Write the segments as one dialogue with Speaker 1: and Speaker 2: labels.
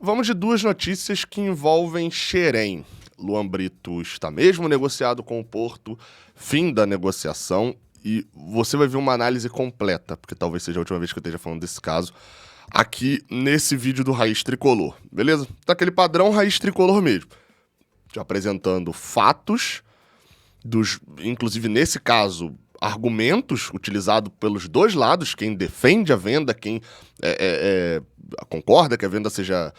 Speaker 1: vamos de duas notícias que envolvem Xerém. Luan Brito está mesmo negociado com o Porto, fim da negociação, e você vai ver uma análise completa, porque talvez seja a última vez que eu esteja falando desse caso, aqui nesse vídeo do Raiz Tricolor, beleza? Tá aquele padrão Raiz Tricolor mesmo, te apresentando fatos, inclusive nesse caso, argumentos utilizados pelos dois lados, quem defende a venda, quem concorda que a venda seja,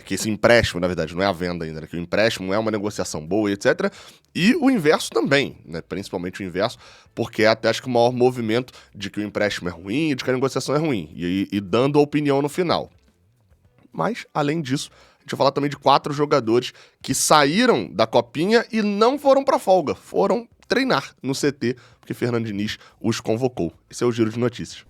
Speaker 1: que esse empréstimo, na verdade, não é a venda ainda, né? Que o empréstimo é uma negociação boa, etc. E o inverso também, né? Principalmente o inverso, porque é até acho que o maior movimento de que o empréstimo é ruim e de que a negociação é ruim, e dando a opinião no final. Mas, além disso, a gente vai falar também de 4 jogadores que saíram da Copinha e não foram pra folga, foram treinar no CT, porque Fernando Diniz os convocou. Esse é o Giro de Notícias.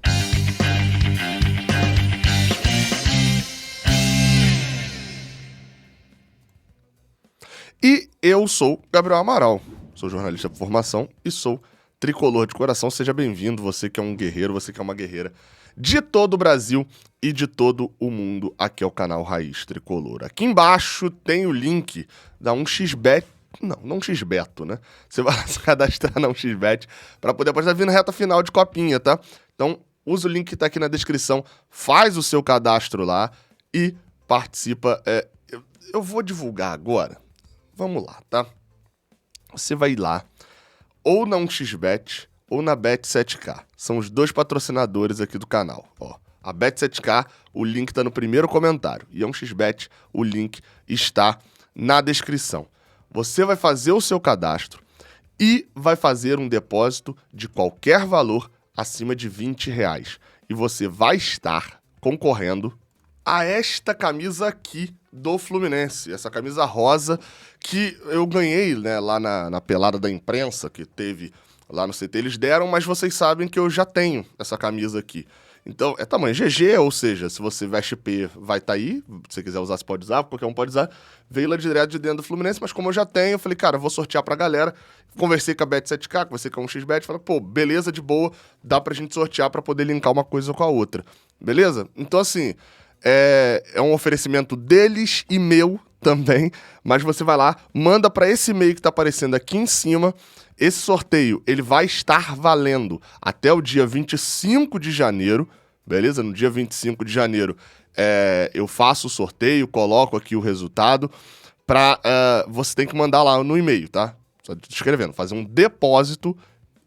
Speaker 1: E eu sou Gabriel Amaral, sou jornalista por formação e sou tricolor de coração. Seja bem-vindo, você que é um guerreiro, você que é uma guerreira de todo o Brasil e de todo o mundo. Aqui é o canal Raiz Tricolor. Aqui embaixo tem o link da 1xBet. Não 1xBeto, né? Você vai se cadastrar na 1xBet para poder apostar vindo reta final de Copinha, tá? Então, usa o link que tá aqui na descrição, faz o seu cadastro lá e participa. Eu vou divulgar agora. Vamos lá, tá? Você vai ir lá, ou na 1xBet, ou na Bet7k. São os dois patrocinadores aqui do canal, ó. A Bet7k, o link tá no primeiro comentário. E a 1xBet, o link está na descrição. Você vai fazer o seu cadastro e vai fazer um depósito de qualquer valor acima de R$20. E você vai estar concorrendo a esta camisa aqui do Fluminense. Essa camisa rosa que eu ganhei, né, lá na pelada da imprensa que teve lá no CT. Eles deram, mas vocês sabem que eu já tenho essa camisa aqui. Então, é tamanho GG, ou seja, se você veste P, vai estar aí. Se você quiser usar, você pode usar, qualquer um pode usar. Veio lá direto de dentro do Fluminense, mas como eu já tenho, eu falei, cara, eu vou sortear pra galera. Conversei com a Bet7k, conversei com a 1xBet, falei, pô, beleza, de boa, dá pra gente sortear pra poder linkar uma coisa com a outra. Beleza? Então, assim, é um oferecimento deles e meu também, mas você vai lá, manda pra esse e-mail que tá aparecendo aqui em cima. Esse sorteio, ele vai estar valendo até o dia 25 de janeiro, beleza? No dia 25 de janeiro, eu faço o sorteio, coloco aqui o resultado, você tem que mandar lá no e-mail, tá? Só escrevendo, fazer um depósito,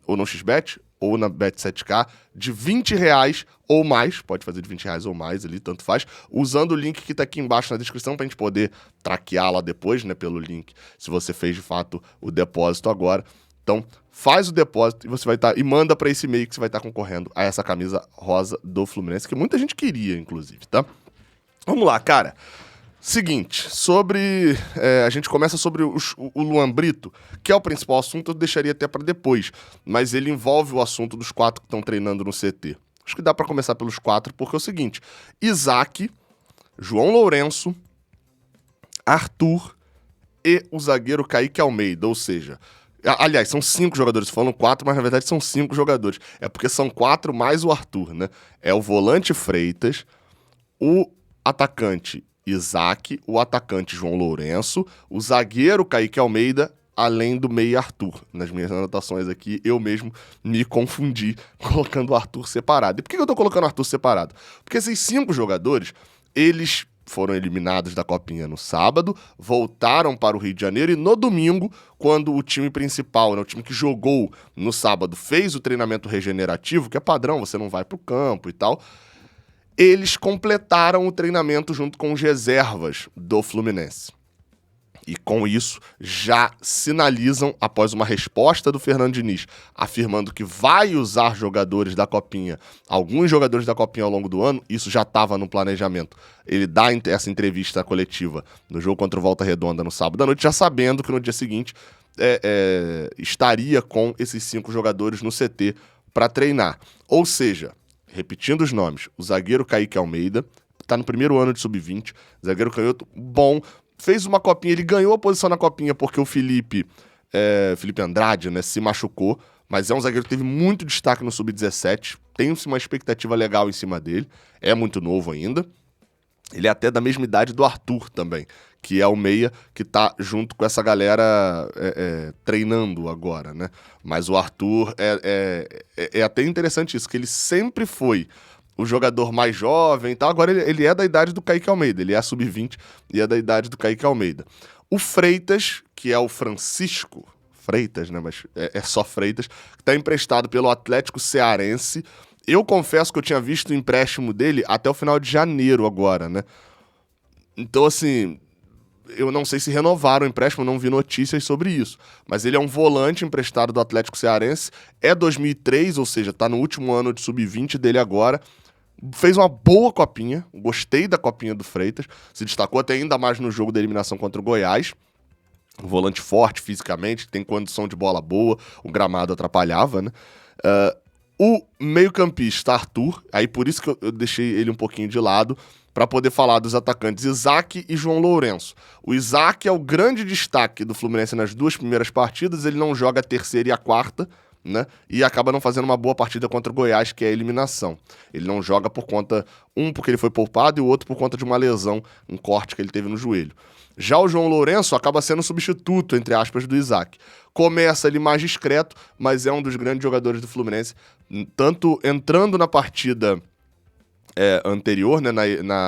Speaker 1: ou no XBET, ou na Bet7k, de R$20 ou mais, pode fazer de R$20 ou mais ali, tanto faz, usando o link que tá aqui embaixo na descrição pra gente poder traquear lá depois, né, pelo link, se você fez de fato o depósito agora. Então, faz o depósito e você vai estar e manda para esse e-mail que você vai estar concorrendo a essa camisa rosa do Fluminense, que muita gente queria, inclusive, tá? Vamos lá, cara. Seguinte, a gente começa sobre o Luan Brito, que é o principal assunto, eu deixaria até para depois, mas ele envolve o assunto dos 4 que estão treinando no CT. Acho que dá para começar pelos 4, porque é o seguinte: Isaac, João Lourenço, Arthur e o zagueiro Kaique Almeida, ou seja... Aliás, são 5 jogadores, falam 4, mas na verdade são 5 jogadores. É porque são 4 mais o Arthur, né? É o volante Freitas, o atacante Isaac, o atacante João Lourenço, o zagueiro Kaique Almeida, além do meia Arthur. Nas minhas anotações aqui, eu mesmo me confundi colocando o Arthur separado. E por que eu tô colocando o Arthur separado? Porque esses 5 jogadores, eles foram eliminados da Copinha no sábado, voltaram para o Rio de Janeiro e no domingo, quando o time principal, né, o time que jogou no sábado, fez o treinamento regenerativo, que é padrão, você não vai para o campo e tal, eles completaram o treinamento junto com os reservas do Fluminense. E com isso, já sinalizam, após uma resposta do Fernando Diniz, afirmando que vai usar jogadores da Copinha, alguns jogadores da Copinha ao longo do ano, isso já estava no planejamento. Ele dá essa entrevista coletiva no jogo contra o Volta Redonda no sábado à noite, já sabendo que no dia seguinte estaria com esses 5 jogadores no CT para treinar. Ou seja, repetindo os nomes, o zagueiro Kaique Almeida, está no primeiro ano de sub-20, zagueiro canhoto bom, fez uma copinha, ele ganhou a posição na copinha porque o Felipe Andrade, né, se machucou, mas é um zagueiro que teve muito destaque no sub-17, tem uma expectativa legal em cima dele, é muito novo ainda. Ele é até da mesma idade do Arthur também, que é o meia que tá junto com essa galera treinando agora, né? Mas o Arthur é até interessante isso, que ele sempre foi o jogador mais jovem e tal. Agora ele é da idade do Kaique Almeida, ele é sub-20 e é da idade do Kaique Almeida. O Freitas, que é o Francisco Freitas, né? Mas é só Freitas, que tá emprestado pelo Atlético Cearense. Eu confesso que eu tinha visto o empréstimo dele até o final de janeiro agora, né? Então, assim, eu não sei se renovaram o empréstimo, não vi notícias sobre isso. Mas ele é um volante emprestado do Atlético Cearense, é 2003, ou seja, tá no último ano de sub-20 dele agora. Fez uma boa copinha, gostei da copinha do Freitas, se destacou até ainda mais no jogo da eliminação contra o Goiás. Um volante forte fisicamente, tem condição de bola boa, o gramado atrapalhava, né? O meio-campista Arthur, aí por isso que eu deixei ele um pouquinho de lado, para poder falar dos atacantes Isaac e João Lourenço. O Isaac é o grande destaque do Fluminense nas duas primeiras partidas, ele não joga a terceira e a quarta, né? E acaba não fazendo uma boa partida contra o Goiás, que é a eliminação. Ele não joga por conta, porque ele foi poupado e o outro por conta de uma lesão, um corte que ele teve no joelho. Já o João Lourenço acaba sendo substituto, entre aspas, do Isaac. Começa ali mais discreto, mas é um dos grandes jogadores do Fluminense, tanto entrando na partida anterior, né,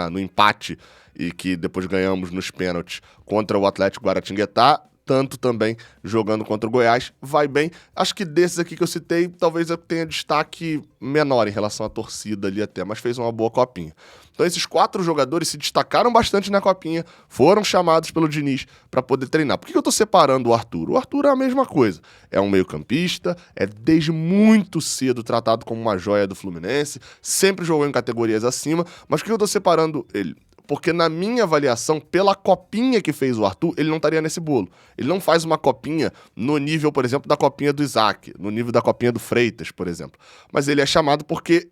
Speaker 1: no empate, e que depois ganhamos nos pênaltis contra o Atlético Guaratinguetá, tanto também jogando contra o Goiás, vai bem. Acho que desses aqui que eu citei, talvez eu tenha destaque menor em relação à torcida ali até, mas fez uma boa copinha. Então esses 4 jogadores se destacaram bastante na copinha, foram chamados pelo Diniz para poder treinar. Por que eu tô separando o Arthur? O Arthur é a mesma coisa, é um meio-campista, é desde muito cedo tratado como uma joia do Fluminense, sempre jogou em categorias acima, mas por que eu tô separando ele? Porque na minha avaliação, pela copinha que fez o Arthur, ele não estaria nesse bolo. Ele não faz uma copinha no nível, por exemplo, da copinha do Isaac, no nível da copinha do Freitas, por exemplo. Mas ele é chamado porque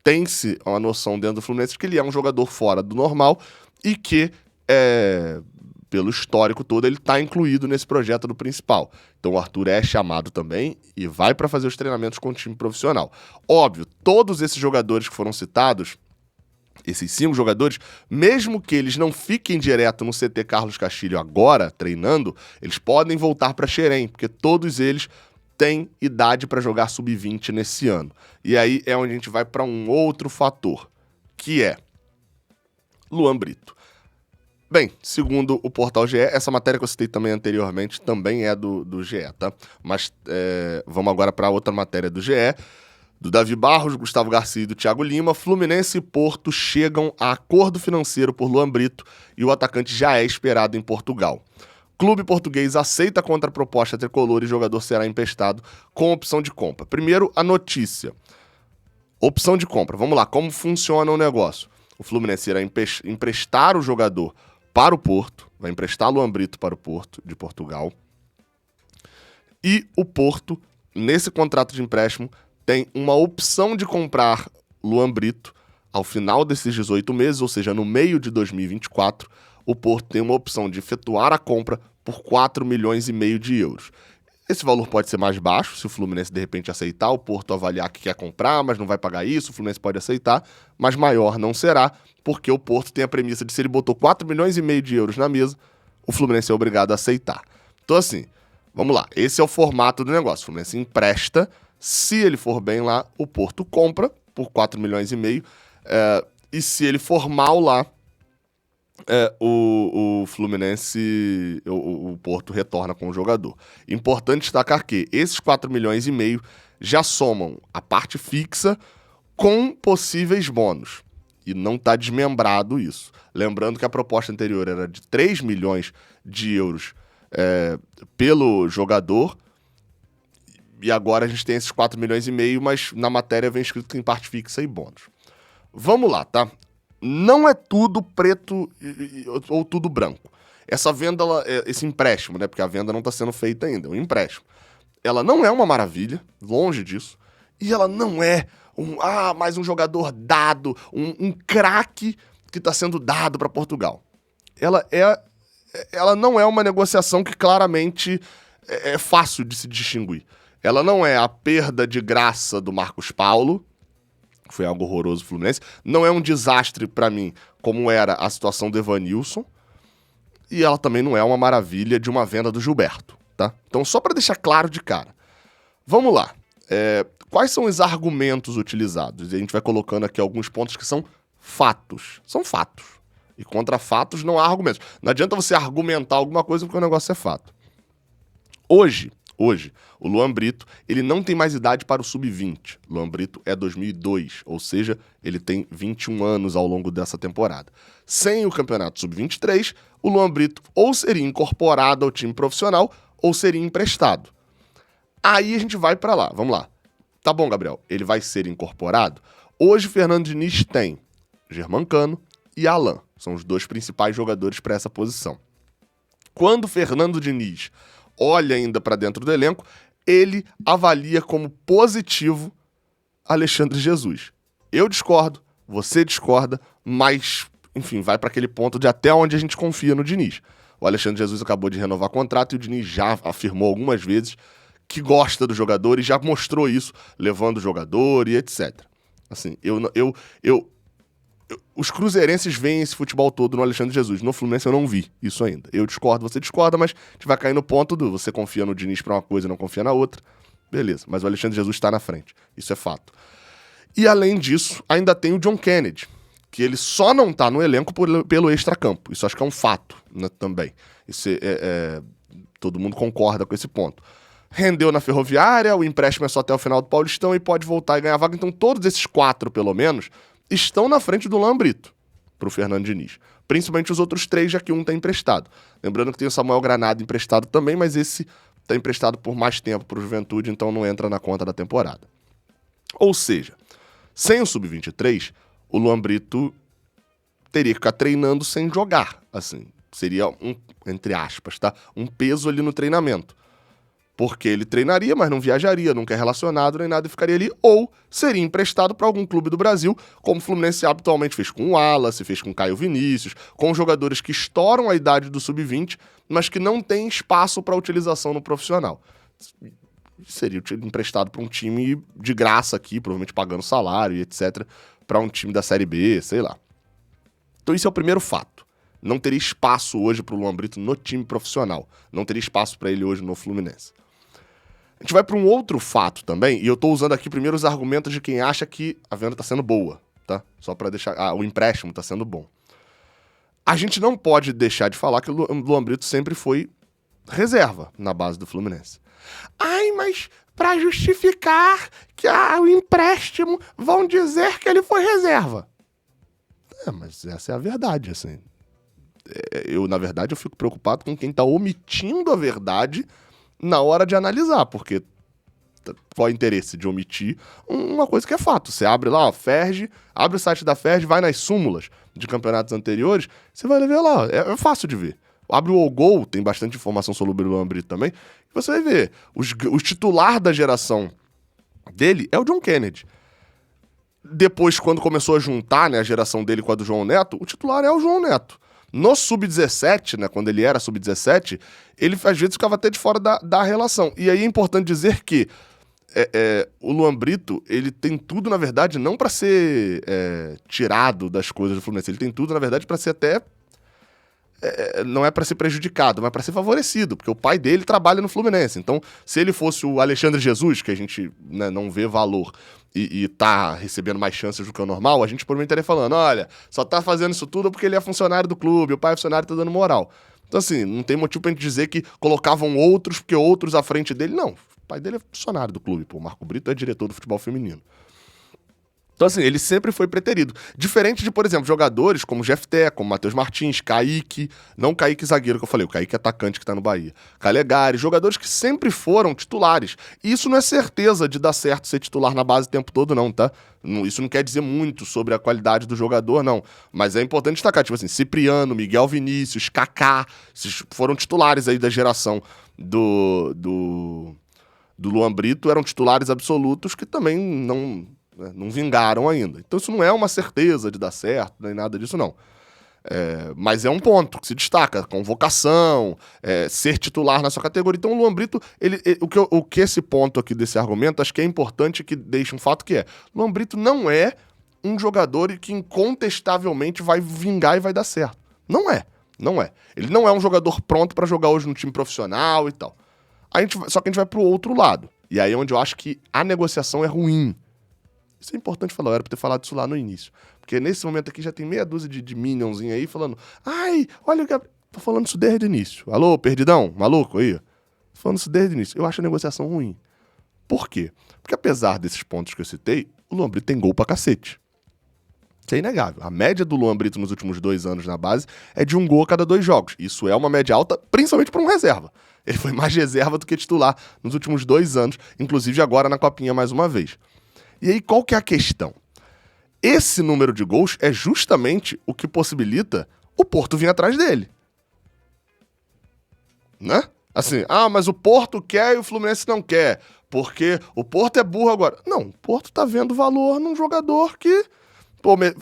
Speaker 1: tem-se uma noção dentro do Fluminense de que ele é um jogador fora do normal e que, pelo histórico todo, ele está incluído nesse projeto do principal. Então o Arthur é chamado também e vai para fazer os treinamentos com o time profissional. Óbvio, todos esses jogadores que foram citados, esses 5 jogadores, mesmo que eles não fiquem direto no CT Carlos Castilho agora, treinando, eles podem voltar para Xerém, porque todos eles têm idade para jogar sub-20 nesse ano. E aí é onde a gente vai para um outro fator, que é Luan Brito. Bem, segundo o Portal GE, essa matéria que eu citei também anteriormente também é do GE, tá? Mas vamos agora para outra matéria do GE, do Davi Barros, Gustavo Garcia e do Thiago Lima. Fluminense e Porto chegam a acordo financeiro por Luan Brito e o atacante já é esperado em Portugal. Clube português aceita a contraproposta tricolor e jogador será emprestado com opção de compra. Primeiro, a notícia. Opção de compra. Vamos lá, como funciona o negócio? O Fluminense irá emprestar o jogador para o Porto, vai emprestar Luan Brito para o Porto, de Portugal. E o Porto, nesse contrato de empréstimo, tem uma opção de comprar Luan Brito ao final desses 18 meses, ou seja, no meio de 2024, o Porto tem uma opção de efetuar a compra por 4,5 milhões de euros. Esse valor pode ser mais baixo, se o Fluminense de repente aceitar, o Porto avaliar que quer comprar, mas não vai pagar isso, o Fluminense pode aceitar, mas maior não será, porque o Porto tem a premissa de se ele botou 4,5 milhões de euros na mesa, o Fluminense é obrigado a aceitar. Então assim, vamos lá, esse é o formato do negócio, o Fluminense empresta. Se ele for bem lá, o Porto compra por 4,5 milhões. E se ele for mal lá, o Fluminense, o Porto retorna com o jogador. Importante destacar que esses 4,5 milhões já somam a parte fixa com possíveis bônus. E não está desmembrado isso. Lembrando que a proposta anterior era de 3 milhões de euros pelo jogador. E agora a gente tem esses 4,5 milhões, mas na matéria vem escrito que tem parte fixa e bônus. Vamos lá, tá? Não é tudo preto ou tudo branco. Essa venda, esse empréstimo, né? Porque a venda não está sendo feita ainda, é um empréstimo. Ela não é uma maravilha, longe disso. E ela não é mais um jogador dado, um craque que está sendo dado para Portugal. Ela não é uma negociação que claramente é fácil de se distinguir. Ela não é a perda de graça do Marcos Paulo, Foi algo horroroso o Fluminense. Não é um desastre pra mim, como era a situação do Evanilson. E ela também não é uma maravilha de uma venda do Gilberto, tá? Então, só pra deixar claro de cara. Vamos lá. Quais são os argumentos utilizados? E a gente vai colocando aqui alguns pontos que são fatos. São fatos. E contra fatos não há argumentos. Não adianta você argumentar alguma coisa porque o negócio é fato. Hoje, o Luan Brito, ele não tem mais idade para o sub-20. Luan Brito é 2002, ou seja, ele tem 21 anos ao longo dessa temporada. Sem o campeonato sub-23, o Luan Brito ou seria incorporado ao time profissional ou seria emprestado. Aí a gente vai para lá, vamos lá. Tá bom, Gabriel, ele vai ser incorporado? Hoje o Fernando Diniz tem Germancano e Alan, são os dois principais jogadores para essa posição. Quando o Fernando Diniz olha ainda para dentro do elenco, ele avalia como positivo Alexandre Jesus. Eu discordo, você discorda, mas, enfim, vai para aquele ponto de até onde a gente confia no Diniz. O Alexandre Jesus acabou de renovar contrato e o Diniz já afirmou algumas vezes que gosta do jogador e já mostrou isso, levando o jogador e etc. Assim, os cruzeirenses veem esse futebol todo no Alexandre Jesus. No Fluminense eu não vi isso ainda. Eu discordo, você discorda, mas a gente vai cair no ponto do você confia no Diniz pra uma coisa e não confia na outra. Beleza, mas o Alexandre Jesus está na frente. Isso é fato. E além disso, ainda tem o John Kennedy, que ele só não tá no elenco pelo extracampo. Isso acho que é um fato, né, também. Isso todo mundo concorda com esse ponto. Rendeu na Ferroviária, o empréstimo é só até o final do Paulistão e pode voltar e ganhar vaga. Então todos esses 4, pelo menos, estão na frente do Luan Brito, pro Fernando Diniz. Principalmente os outros 3, já que um tá emprestado. Lembrando que tem o Samuel Granado emprestado também, mas esse tá emprestado por mais tempo pro Juventude, então não entra na conta da temporada. Ou seja, sem o Sub-23, o Luan Brito teria que ficar treinando sem jogar. Assim, seria entre aspas, tá? Um peso ali no treinamento. Porque ele treinaria, mas não viajaria, nunca é relacionado nem nada e ficaria ali, ou seria emprestado para algum clube do Brasil, como o Fluminense habitualmente fez com o Wallace, fez com o Caio Vinícius, com jogadores que estouram a idade do sub-20, mas que não têm espaço para utilização no profissional. Seria emprestado para um time de graça aqui, provavelmente pagando salário e etc, para um time da Série B, sei lá. Então isso é o primeiro fato. Não teria espaço hoje para o Luan Brito no time profissional. Não teria espaço para ele hoje no Fluminense. A gente vai para um outro fato também, e eu tô usando aqui primeiro os argumentos de quem acha que a venda tá sendo boa, tá? Só para deixar... o empréstimo tá sendo bom. A gente não pode deixar de falar que o Luan Brito sempre foi reserva na base do Fluminense. Ai, mas para justificar que o empréstimo vão dizer que ele foi reserva. Mas essa é a verdade, assim. Na verdade, eu fico preocupado com quem tá omitindo a verdade na hora de analisar, porque qual é o interesse de omitir uma coisa que é fato? Você abre lá, Ferg, abre o site da Ferg, vai nas súmulas de campeonatos anteriores, você vai ver lá, é fácil de ver. Abre o Gol, tem bastante informação sobre o Luan Brito também, e você vai ver, o titular da geração dele é o John Kennedy. Depois, quando começou a juntar, né, a geração dele com a do João Neto, o titular é o João Neto. No Sub-17, né, quando ele era Sub-17, ele às vezes ficava até de fora da relação. E aí é importante dizer que o Luan Brito, ele tem tudo, na verdade, não para ser tirado das coisas do Fluminense. Ele tem tudo, na verdade, para ser até... não é para ser prejudicado, mas para ser favorecido, porque o pai dele trabalha no Fluminense. Então, se ele fosse o Alexandre Jesus, que a gente, né, não vê valor e tá recebendo mais chances do que o normal, a gente provavelmente estaria falando, olha, só tá fazendo isso tudo porque ele é funcionário do clube, o pai é funcionário, tá dando moral. Então, assim, não tem motivo pra gente dizer que colocavam outros porque outros à frente dele. Não, o pai dele é funcionário do clube, pô, o Marco Brito é diretor do futebol feminino. Então, assim, ele sempre foi preterido. Diferente de, por exemplo, jogadores como Jefté, como Matheus Martins, Kaique, não Kaique zagueiro que eu falei, o Kaique atacante que tá no Bahia, Calegari, jogadores que sempre foram titulares. E isso não é certeza de dar certo ser titular na base o tempo todo, não, tá? Isso não quer dizer muito sobre a qualidade do jogador, não. Mas é importante destacar, tipo assim, Cipriano, Miguel Vinícius, Kaká, esses foram titulares aí da geração do Luan Brito, eram titulares absolutos que também não vingaram ainda. Então isso não é uma certeza de dar certo, nem nada disso, não. Mas é um ponto que se destaca, convocação, ser titular na sua categoria. Então o Luan Brito, o que esse ponto aqui desse argumento, acho que é importante que deixe um fato que o Luan Brito não é um jogador que incontestavelmente vai vingar e vai dar certo. Não é. Ele não é um jogador pronto pra jogar hoje no time profissional e tal. Só que a gente vai pro outro lado. E aí é onde eu acho que a negociação é ruim. Isso é importante falar, eu era pra ter falado isso lá no início. Porque nesse momento aqui já tem meia dúzia de minionzinho aí falando: ai, olha o Gabriel. Tô falando isso desde o início. Alô, perdidão, maluco aí. Tô falando isso desde o início. Eu acho a negociação ruim. Por quê? Porque apesar desses pontos que eu citei, o Luan Brito tem gol pra cacete. Isso é inegável. A média do Luan Brito nos últimos 2 anos na base é de 1 gol a cada 2 jogos. Isso é uma média alta, principalmente para um reserva. Ele foi mais reserva do que titular nos últimos 2 anos, inclusive agora na Copinha mais uma vez. E aí, qual que é a questão? Esse número de gols é justamente o que possibilita o Porto vir atrás dele. Né? Assim, mas o Porto quer e o Fluminense não quer, porque o Porto é burro agora. Não, o Porto tá vendo valor num jogador que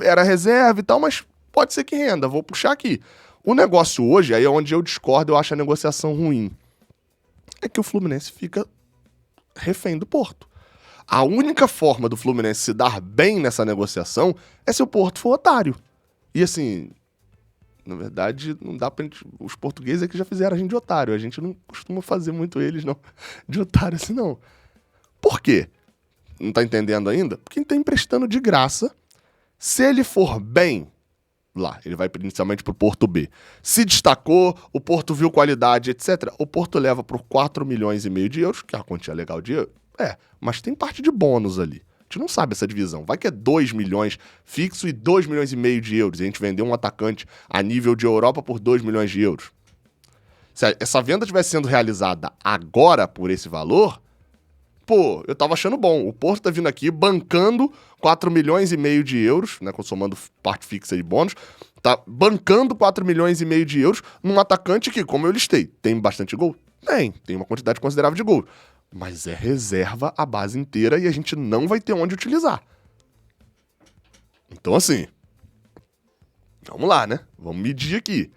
Speaker 1: era reserva e tal, mas pode ser que renda, vou puxar aqui. O negócio hoje, aí é onde eu discordo, eu acho a negociação ruim, é que o Fluminense fica refém do Porto. A única forma do Fluminense se dar bem nessa negociação é se o Porto for otário. E assim, na verdade, não dá pra gente... Os portugueses é que já fizeram a gente de otário. A gente não costuma fazer muito eles, não, de otário assim, não. Por quê? Não tá entendendo ainda? Porque ele tá emprestando de graça. Se ele for bem lá, ele vai inicialmente pro Porto B. Se destacou, o Porto viu qualidade, etc. O Porto leva por 4,5 milhões de euros, que é uma quantia legal de euros. Mas tem parte de bônus ali. A gente não sabe essa divisão. Vai que é 2 milhões fixo e 2,5 milhões de euros. E a gente vendeu um atacante a nível de Europa por 2 milhões de euros. Se essa venda estivesse sendo realizada agora por esse valor, eu tava achando bom. O Porto tá vindo aqui bancando 4,5 milhões de euros, né, consomando parte fixa de bônus, tá bancando 4,5 milhões de euros num atacante que, como eu listei, tem bastante gol? Tem uma quantidade considerável de gol. Mas é reserva a base inteira e a gente não vai ter onde utilizar. Então, assim, vamos lá, né? Vamos medir aqui.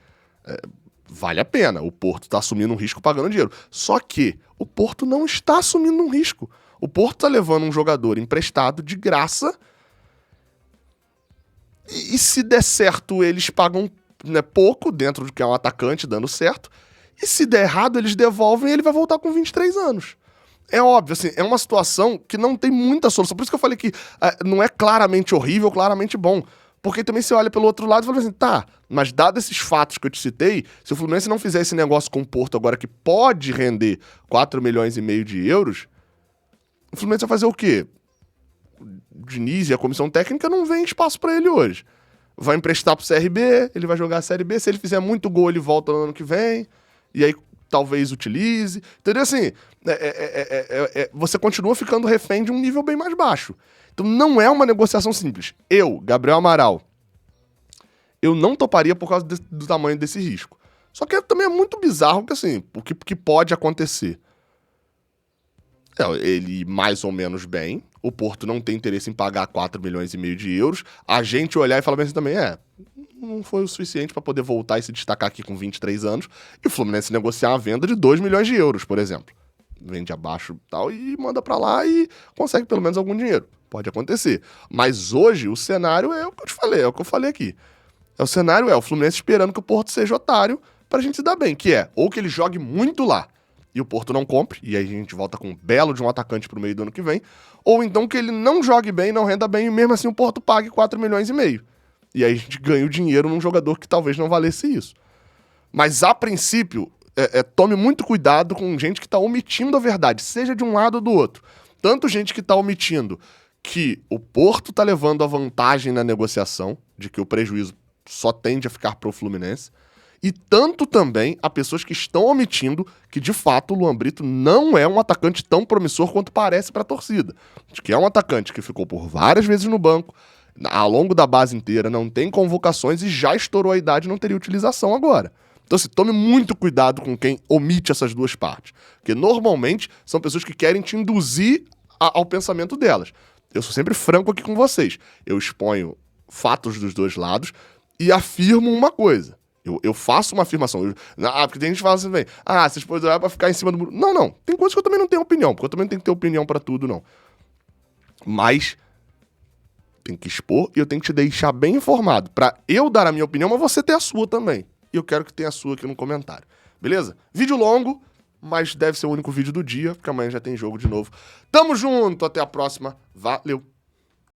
Speaker 1: Vale a pena. O Porto tá assumindo um risco pagando dinheiro. Só que o Porto não está assumindo um risco. O Porto tá levando um jogador emprestado de graça e se der certo, eles pagam, né, pouco dentro do que é um atacante dando certo. E se der errado, eles devolvem e ele vai voltar com 23 anos. É óbvio, assim, é uma situação que não tem muita solução. Por isso que eu falei que não é claramente horrível, claramente bom. Porque também você olha pelo outro lado e fala assim, tá, mas dado esses fatos que eu te citei, se o Fluminense não fizer esse negócio com o Porto agora que pode render 4,5 milhões de euros, o Fluminense vai fazer o quê? O Diniz e a comissão técnica não vê espaço pra ele hoje. Vai emprestar pro CRB, ele vai jogar a Série B, se ele fizer muito gol, ele volta no ano que vem, e aí talvez utilize. Entendeu? Assim, você continua ficando refém de um nível bem mais baixo. Então não é uma negociação simples. Eu, Gabriel Amaral, eu não toparia por causa do tamanho desse risco. Só que também é muito bizarro que, assim, o que pode acontecer? Ele mais ou menos bem, o Porto não tem interesse em pagar 4,5 milhões de euros, a gente olhar e falar bem assim também, não foi o suficiente para poder voltar e se destacar aqui com 23 anos, e o Fluminense negociar uma venda de 2 milhões de euros, por exemplo. Vende abaixo e tal, e manda para lá e consegue pelo menos algum dinheiro. Pode acontecer. Mas hoje o cenário é o que eu te falei, é o que eu falei aqui. O cenário é o Fluminense esperando que o Porto seja otário pra gente se dar bem, que é ou que ele jogue muito lá e o Porto não compre, e aí a gente volta com um belo de um atacante pro meio do ano que vem, ou então que ele não jogue bem, não renda bem, e mesmo assim o Porto pague 4,5 milhões. E aí a gente ganha o dinheiro num jogador que talvez não valesse isso. Mas a princípio, tome muito cuidado com gente que tá omitindo a verdade, seja de um lado ou do outro. Tanto gente que tá omitindo que o Porto tá levando a vantagem na negociação, de que o prejuízo só tende a ficar pro Fluminense, e tanto também a pessoas que estão omitindo que, de fato, o Luan Brito não é um atacante tão promissor quanto parece pra torcida. De que é um atacante que ficou por várias vezes no banco, ao longo da base inteira, não tem convocações e já estourou a idade e não teria utilização agora. Então, assim, tome muito cuidado com quem omite essas duas partes. Porque, normalmente, são pessoas que querem te induzir ao pensamento delas. Eu sou sempre franco aqui com vocês. Eu exponho fatos dos dois lados e afirmo uma coisa. Eu faço uma afirmação. Porque tem gente que fala assim, velho, você expôs pra ficar em cima do muro. Não. Tem coisas que eu também não tenho opinião, porque eu também não tenho que ter opinião pra tudo, não. Mas tem que expor e eu tenho que te deixar bem informado pra eu dar a minha opinião, mas você ter a sua também. E eu quero que tenha a sua aqui no comentário. Beleza? Vídeo longo, mas deve ser o único vídeo do dia, porque amanhã já tem jogo de novo. Tamo junto, até a próxima. Valeu!